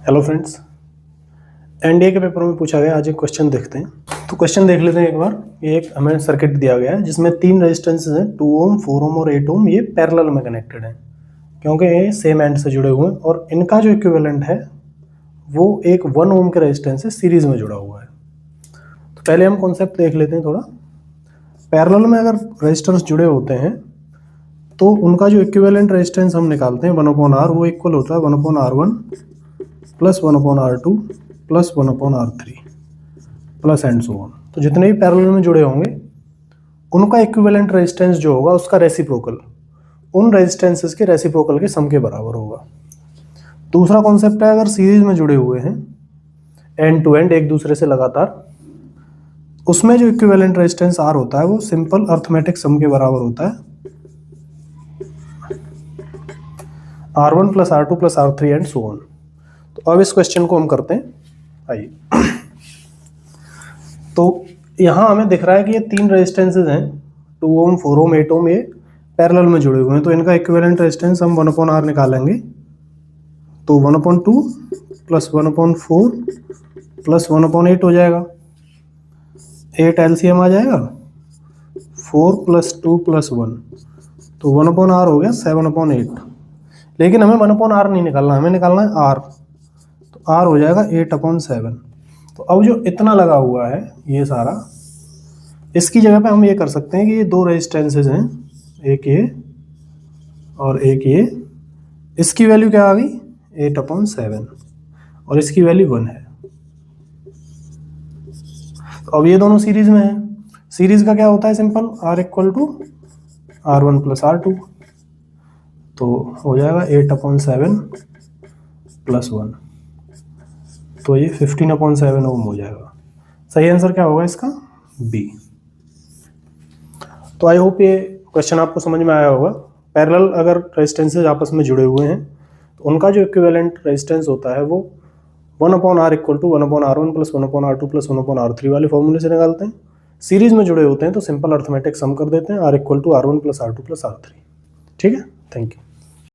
Hello friends, NDA के paper में पूछा गया। आज एक क्वेश्चन देखते हैं। तो क्वेश्चन देख लेते हैं एक बार। ये एक हमें सर्किट दिया गया है जिसमें तीन रेजिस्टेंसेज हैं, 2 ओम, 4 ओम और 8 ओम। ये पैरेलल में कनेक्टेड हैं क्योंकि ये सेम एंड से जुड़े हुए हैं और इनका जो इक्विवेलेंट है वो एक 1 ओम के रेजिस्टेंस से सीरीज में जुड़ा हुआ है। तो पहले हम कॉन्सेप्ट देख लेते हैं थोड़ा। पैरेलल में अगर रेजिस्टेंस जुड़े होते हैं तो उनका जो इक्विवेलेंट रेजिस्टेंस हम निकालते हैं 1/R, वो इक्वल होता है 1/R1 plus 1/R2 plus 1/R3 plus and so on. तो जितने भी पैरेलल में जुड़े होंगे उनका इक्विवेलेंट रेजिस्टेंस जो होगा उसका रेसिप्रोकल उन रेजिस्टेंसेस के रेसिप्रोकल के सम के बराबर होगा। दूसरा कॉन्सेप्ट है, अगर सीरीज में जुड़े हुए हैं एंड टू एंड एक दूसरे से लगातार, उसमें जो इक्विवेलेंट रेजिस्टेंस R होता है वो सिंपल अर्थमेटिक सम के बराबर होता है R1 plus R2 plus R3 and so on. तो अब इस क्वेश्चन को हम करते हैं। आइए, तो यहाँ हमें दिख रहा है कि ये तीन रेजिस्टेंसेज हैं, 2 ओम, 4 ओम, 8 ओम, ये पैरेलल में जुड़े हुए हैं। तो इनका इक्विवेलेंट रेजिस्टेंस हम 1/R निकालेंगे। तो 1/2 प्लस 1/4 प्लस 1/8 हो जाएगा। 8 एलसीएम आ जाएगा, 4 प्लस 2 प्लस 1, तो 1/R हो गया 7/8। लेकिन हमें 1/R नहीं निकालना, हमें निकालना है R। तो R हो जाएगा 8/7। तो अब जो इतना लगा हुआ है ये सारा, इसकी जगह पे हम ये कर सकते हैं कि ये दो रेजिस्टेंसेज हैं, एक ये और एक ये। इसकी वैल्यू क्या आ गई 8/7 और इसकी वैल्यू 1 है। तो अब ये दोनों सीरीज में है। सीरीज का क्या होता है, simple R equal to R1 plus R2। तो हो जाएगा 8/7 प्लस 1, तो ये 15/7 ओम हो जाएगा। सही आंसर क्या होगा इसका, बी। तो आई होप ये क्वेश्चन आपको समझ में आया होगा। पैरेलल अगर रेजिस्टेंसेज आपस में जुड़े हुए हैं तो उनका जो इक्विवेलेंट रेजिस्टेंस होता है वो 1/R equal to 1/R1 plus 1/R2 plus 1/R3 वाले फॉर्मूले से निकालते हैं। सीरीज में जुड़े होते हैं तो सिंपल अर्थमेटिक सम कर देते हैं, R equal to R1 plus R2 plus R3। ठीक है, थैंक यू।